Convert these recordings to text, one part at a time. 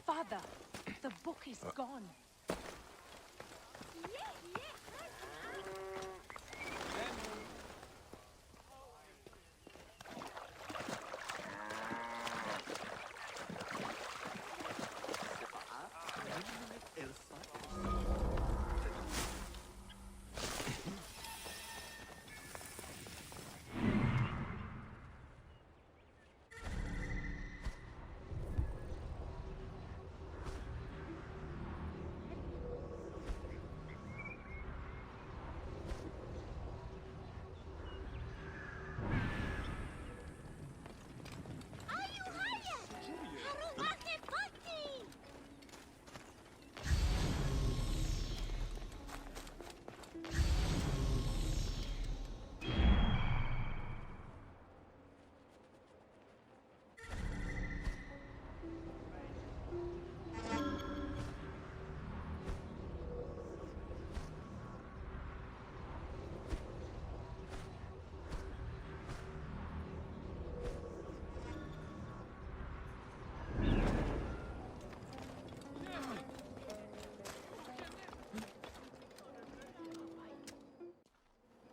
Father, the book is gone.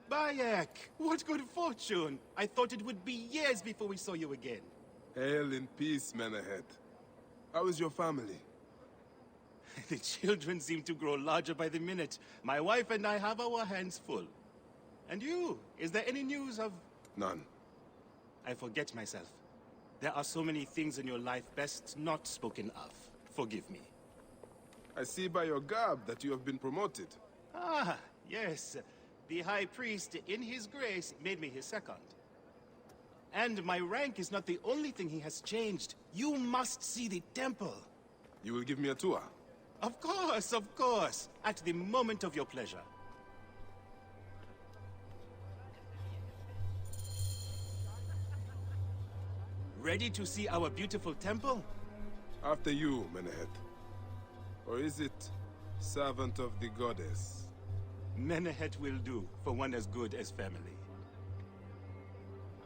Bayek! What good fortune! I thought it would be years before we saw you again. Hail in peace, Menahet. How is your family? The children seem to grow larger by the minute. My wife and I have our hands full. And you? Is there any news of... None. I forget myself. There are so many things in your life best not spoken of. Forgive me. I see by your garb that you have been promoted. Ah, yes. The High Priest, in his grace, made me his second. And my rank is not the only thing he has changed. You must see the temple. You will give me a tour? Of course. At the moment of your pleasure. Ready to see our beautiful temple? After you, Menahet. Or is it servant of the goddess? Menahet will do, for one as good as family.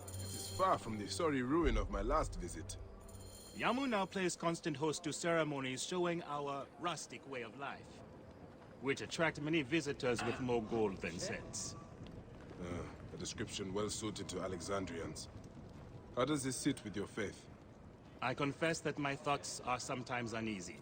It is far from the sorry ruin of my last visit. Yamu now plays constant host to ceremonies showing our rustic way of life, which attract many visitors with more gold than sense. A description well suited to Alexandrians. How does this sit with your faith? I confess that my thoughts are sometimes uneasy.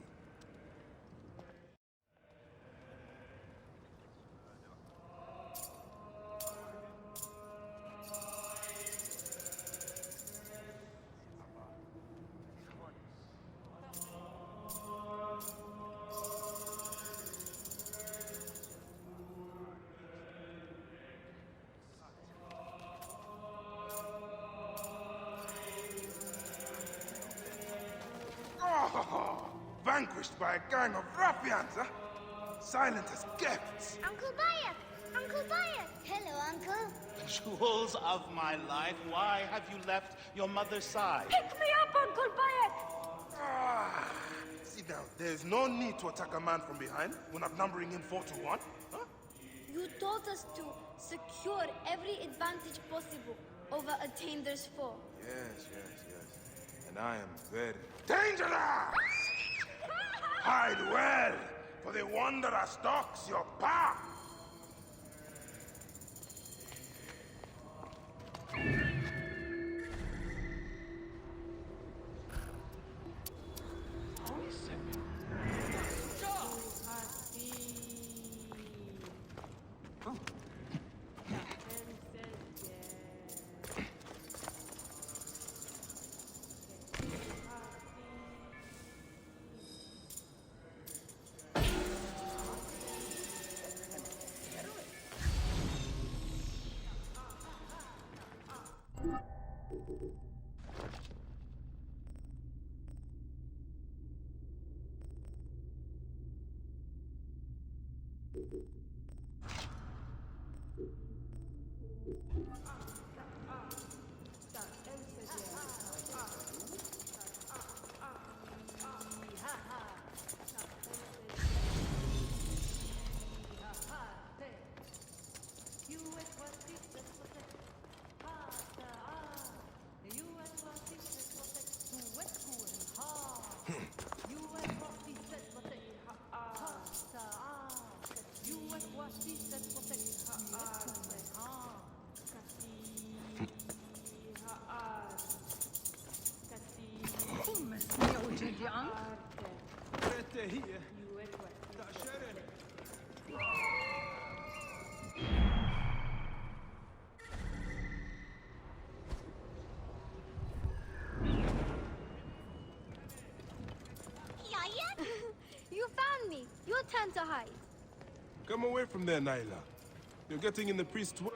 Vanquished by a gang of ruffians, huh? Silent as gifts. Uncle Bayek! Uncle Bayek! Hello, Uncle. Jewels of my life, why have you left your mother's side? Pick me up, Uncle Bayek! Sit down. There's no need to attack a man from behind. We're not numbering him 4-1. Huh? You told us to secure every advantage possible over a Tainder's foe. Yes. And I am very dangerous! Hide well, for the wanderer stalks your path! You found me. Your turn to hide. Come away from there, Nyla. You're getting in the priest's way.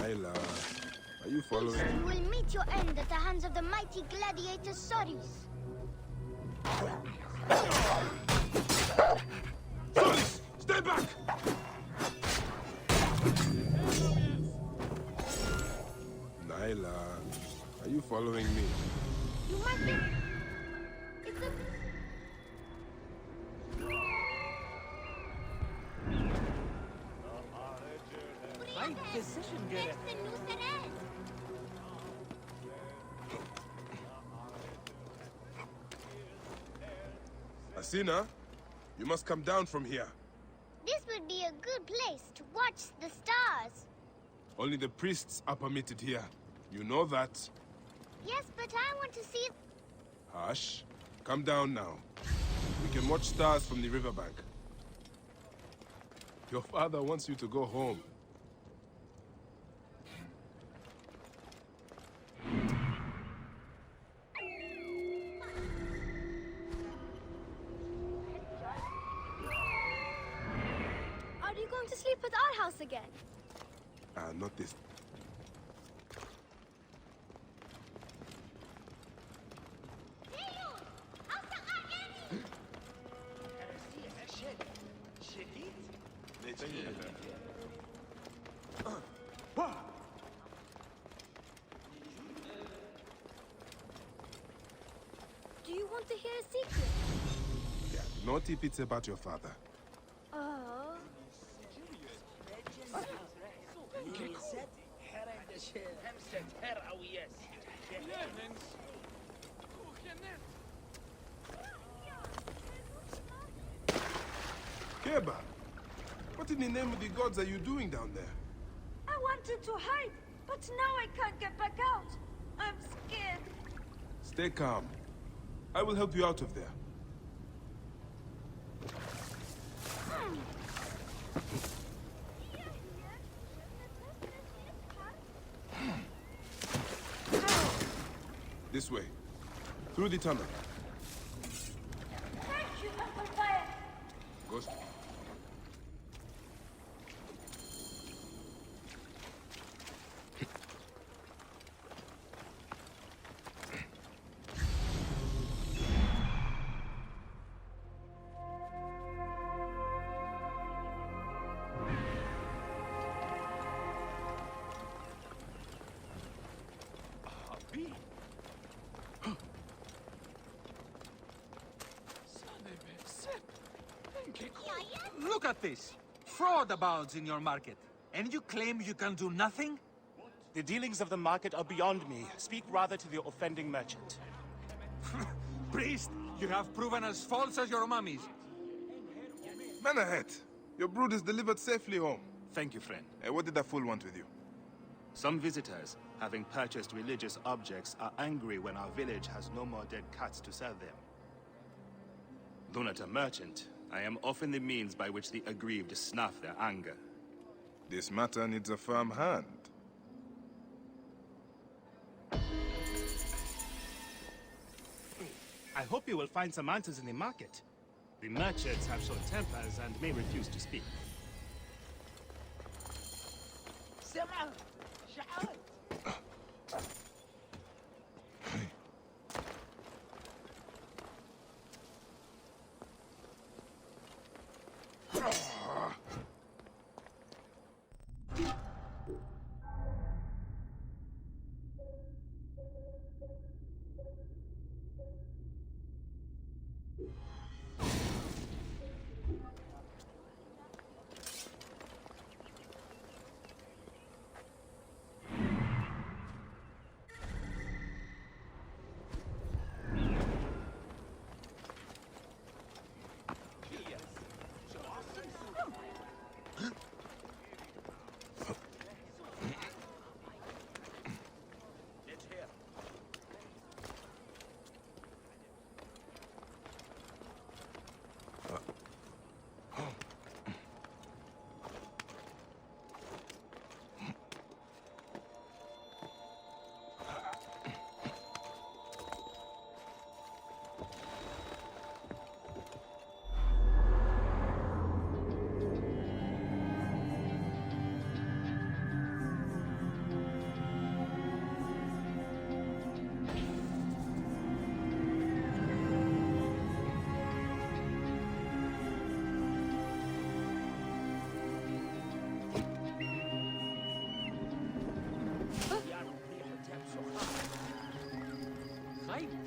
Nyla, are you following? You will meet your end at the hands of the mighty gladiator Sorus. Solis, stay back! Nyla, are you following me? You might be... It's a... Right decision, girl. Asina, you must come down from here. This would be a good place to watch the stars. Only the priests are permitted here. You know that. Yes, but I want to see... Hush. Come down now. We can watch stars from the riverbank. Your father wants you to go home. Are you going to sleep at our house again? Not this. Do you want to hear a secret? Yeah, not if it's about your father. Oh. Keba, what in the name of the gods are you doing down there? I wanted to hide, but now I can't get back out. I'm scared. Stay calm. I will help you out of there. This way. Through the tunnel. Thank you, Uncle Fire. Ghost. Look at this. Fraud abounds in your market. And you claim you can do nothing? The dealings of the market are beyond me. Speak rather to the offending merchant. Priest, you have proven as false as your mummies. Man ahead. Your brood is delivered safely home. Thank you, friend. What did that fool want with you? Some visitors, having purchased religious objects, are angry when our village has no more dead cats to sell them. Though not a merchant, I am often the means by which the aggrieved snuff their anger. This matter needs a firm hand. I hope you will find some answers in the market. The merchants have short tempers and may refuse to speak.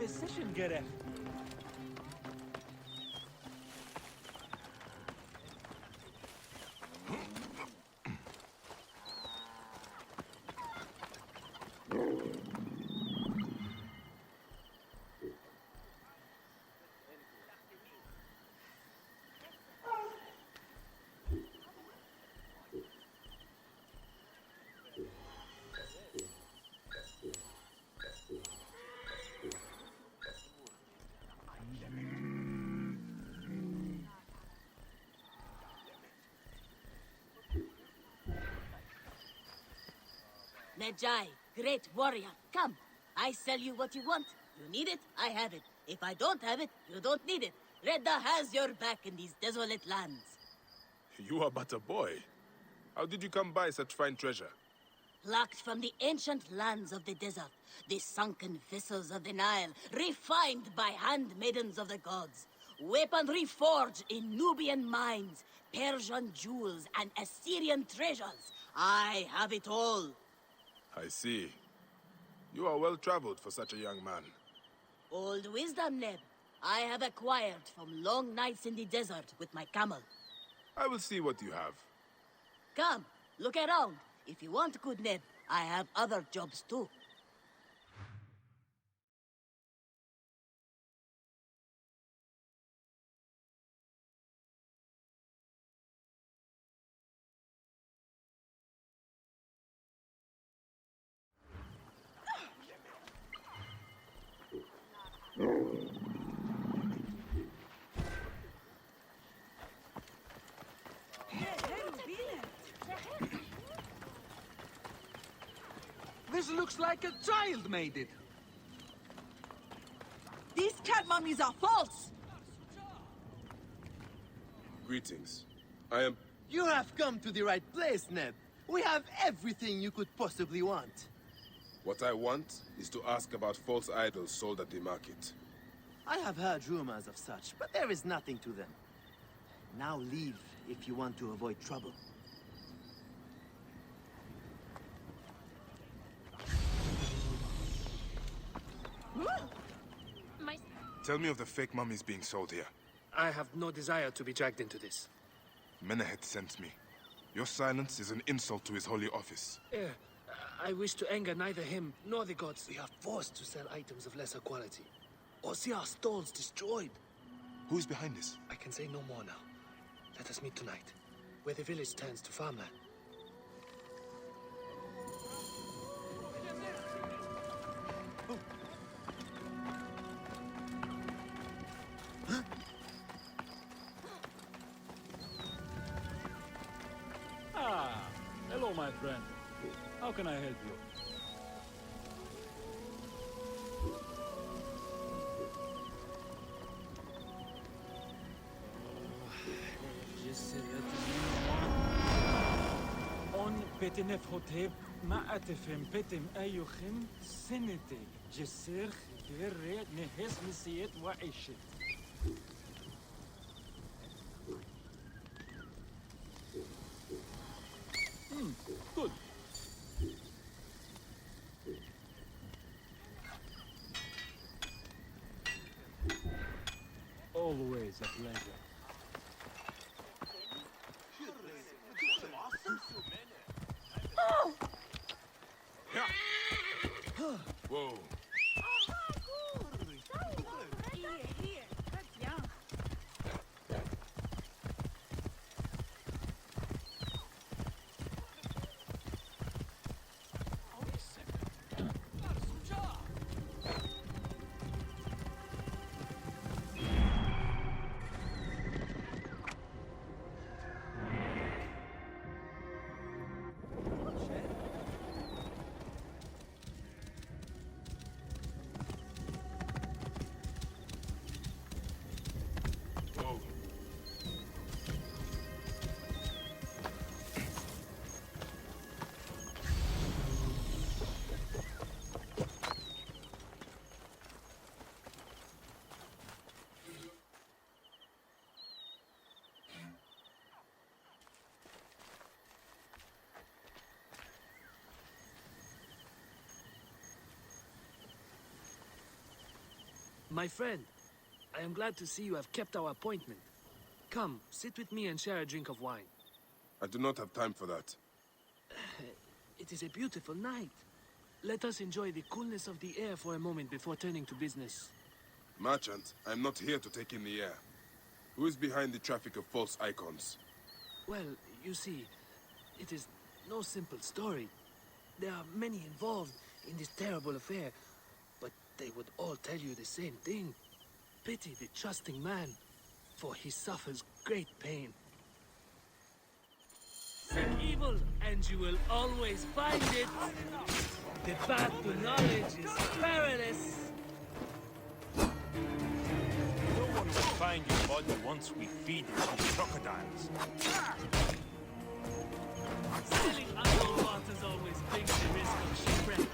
session gerecht. Medjai, great warrior, come. I sell you what you want. You need it, I have it. If I don't have it, you don't need it. Redda has your back in these desolate lands. You are but a boy. How did you come by such fine treasure? Plucked from the ancient lands of the desert, the sunken vessels of the Nile, refined by handmaidens of the gods. Weaponry forged in Nubian mines, Persian jewels, and Assyrian treasures. I have it all. I see. You are well traveled for such a young man. Old wisdom, Neb. I have acquired from long nights in the desert with my camel. I will see what you have. Come, look around. If you want good Neb, I have other jobs too. This looks like a child made it. These cat mummies are false! Greetings. I am... You have come to the right place, Neb. We have everything you could possibly want. What I want is to ask about false idols sold at the market. I have heard rumors of such, but there is nothing to them. Now leave if you want to avoid trouble. Tell me of the fake mummies being sold here. I have no desire to be dragged into this. Menehet sent me. Your silence is an insult to his holy office. I wish to anger neither him nor the gods. We are forced to sell items of lesser quality, or see our stalls destroyed. Who is behind this? I can say no more now. Let us meet tonight, where the village turns to farmland. Hello, my friend. How can I help you? On betenef hotep ma atefem betem ayuchim senete jesir gerre nehes misiyet wa ishit. Good. Always a pleasure. Whoa. Here, that's young. My friend, I am glad to see you have kept our appointment. Come, sit with me and share a drink of wine. I do not have time for that. It is a beautiful night. Let us enjoy the coolness of the air for a moment before turning to business. Merchant, I am not here to take in the air. Who is behind the traffic of false icons? Well, you see, it is no simple story. There are many involved in this terrible affair, but they would all tell you the same thing. Pity the trusting man, for he suffers great pain. Seek evil, and you will always find it. The path to knowledge is perilous. No one will find your body once we feed it to the crocodiles. Sailing underwater always brings the risk of shipwreck.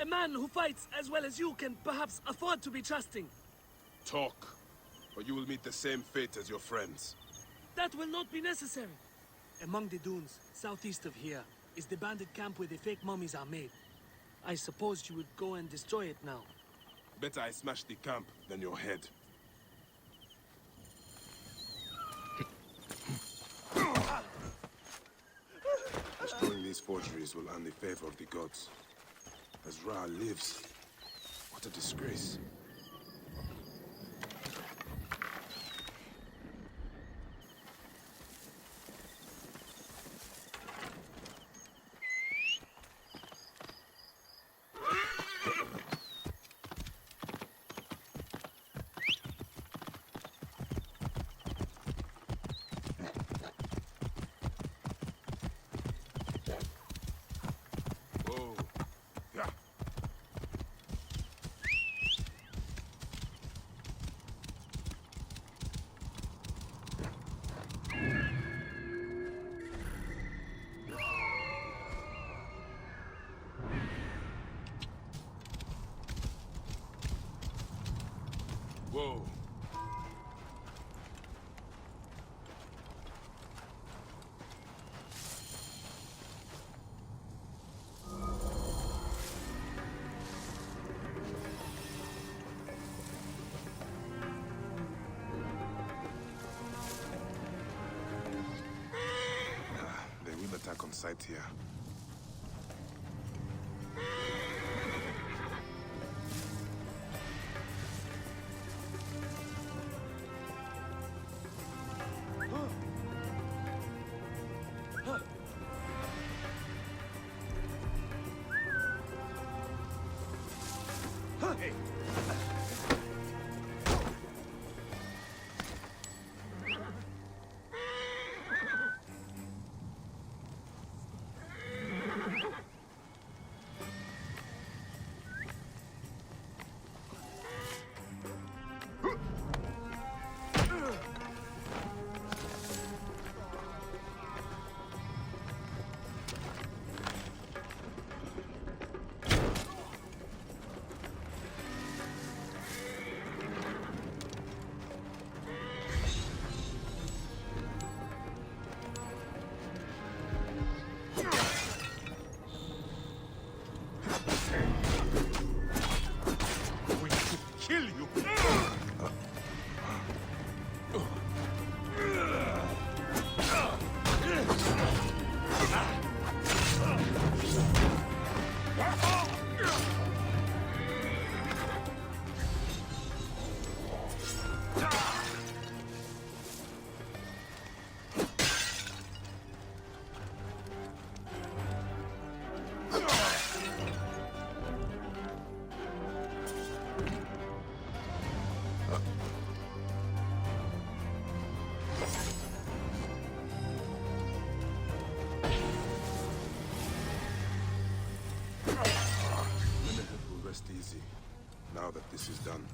A man who fights as well as you can perhaps afford to be trusting. Talk, or you will meet the same fate as your friends. That will not be necessary. Among the dunes, southeast of here, is the bandit camp where the fake mummies are made. I suppose you would go and destroy it now. Better I smash the camp than your head. Destroying these forgeries will earn the favor of the gods. As Ra lives, what a disgrace. Whoa. Yeah. Whoa. They will attack on sight here. We should kill you. Menehet will rest easy, now that this is done.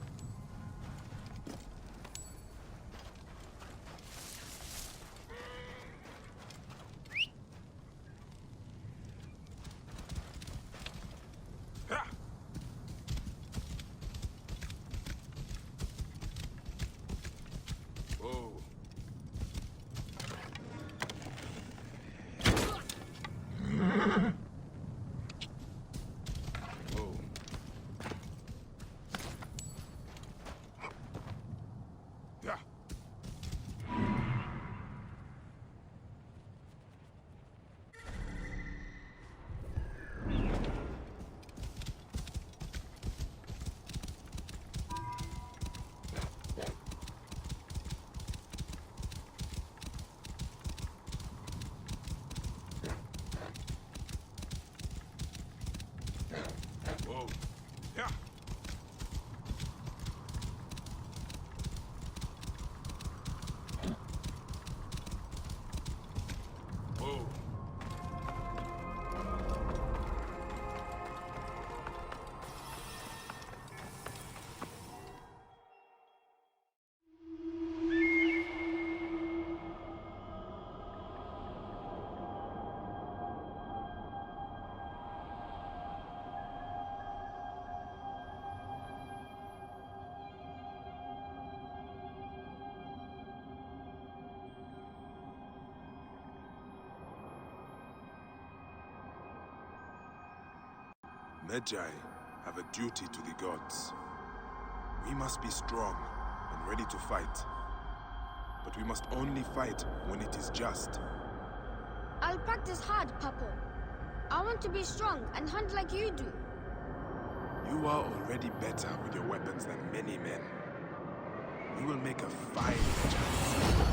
Magi have a duty to the gods. We must be strong and ready to fight. But we must only fight when it is just. I'll practice hard, Papo. I want to be strong and hunt like you do. You are already better with your weapons than many men. We will make a fine Magi.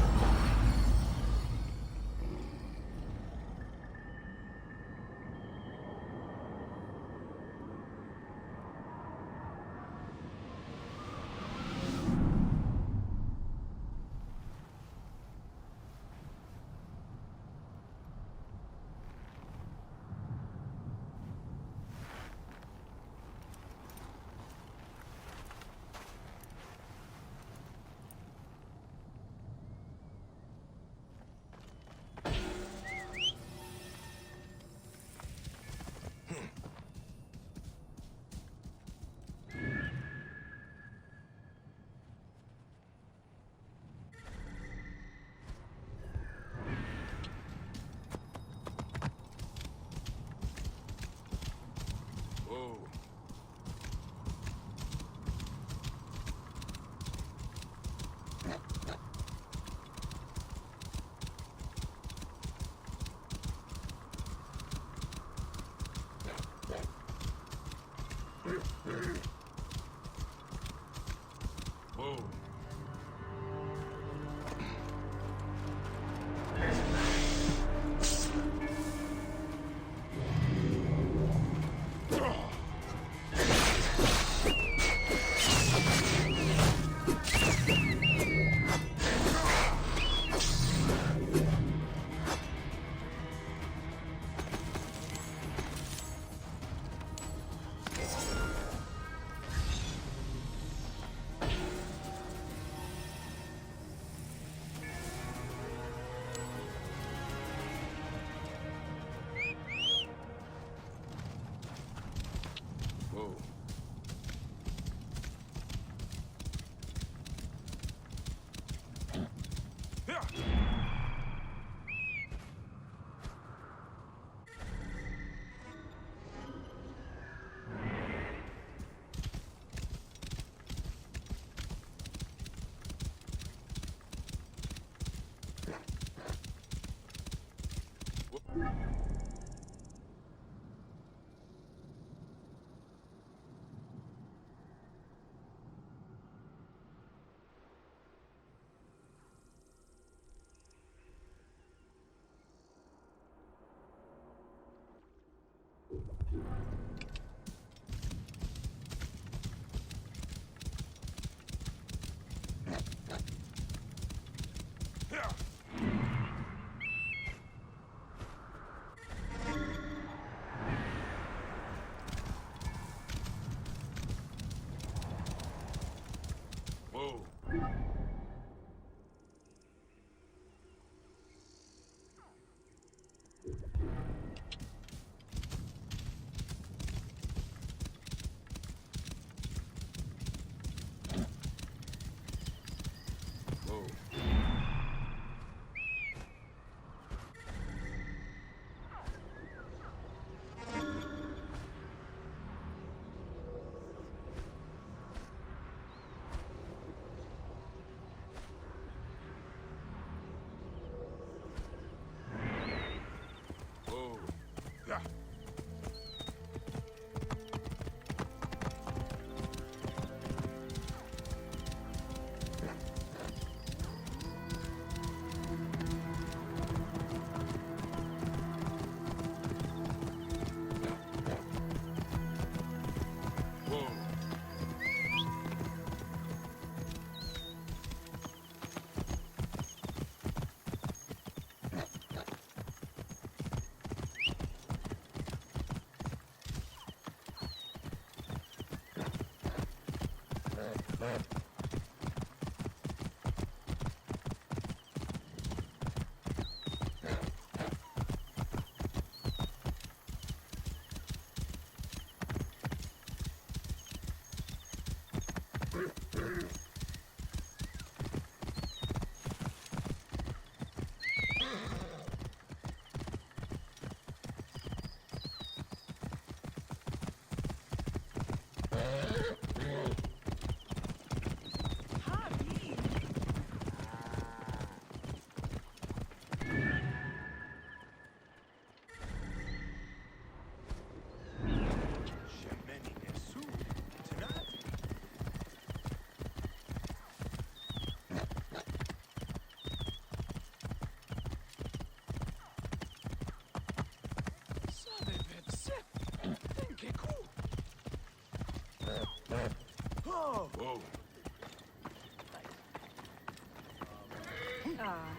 Whoa.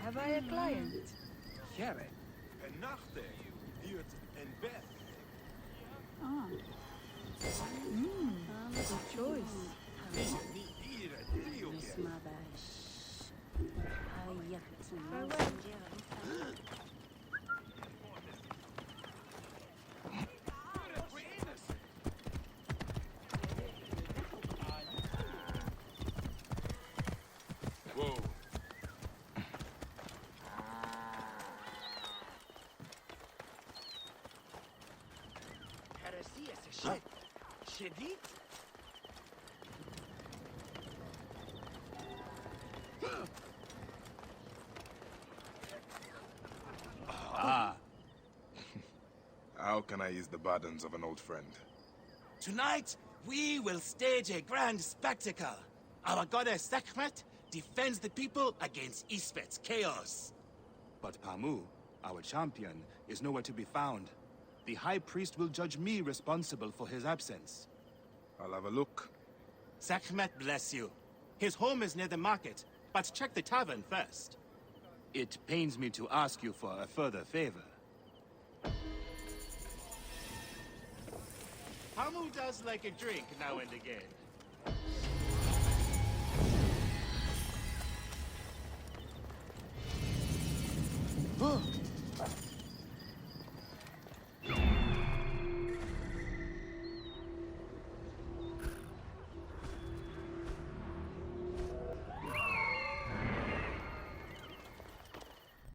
Have I a client? Here. Nachte, Hirt and Beth. Good choice. Whoa. شديد؟ How can I ease the burdens of an old friend? Tonight, we will stage a grand spectacle. Our goddess Sekhmet defends the people against Isfet's chaos. But Pamu, our champion, is nowhere to be found. The High Priest will judge me responsible for his absence. I'll have a look. Sekhmet bless you. His home is near the market, but check the tavern first. It pains me to ask you for a further favor. Pamu does like a drink now and again.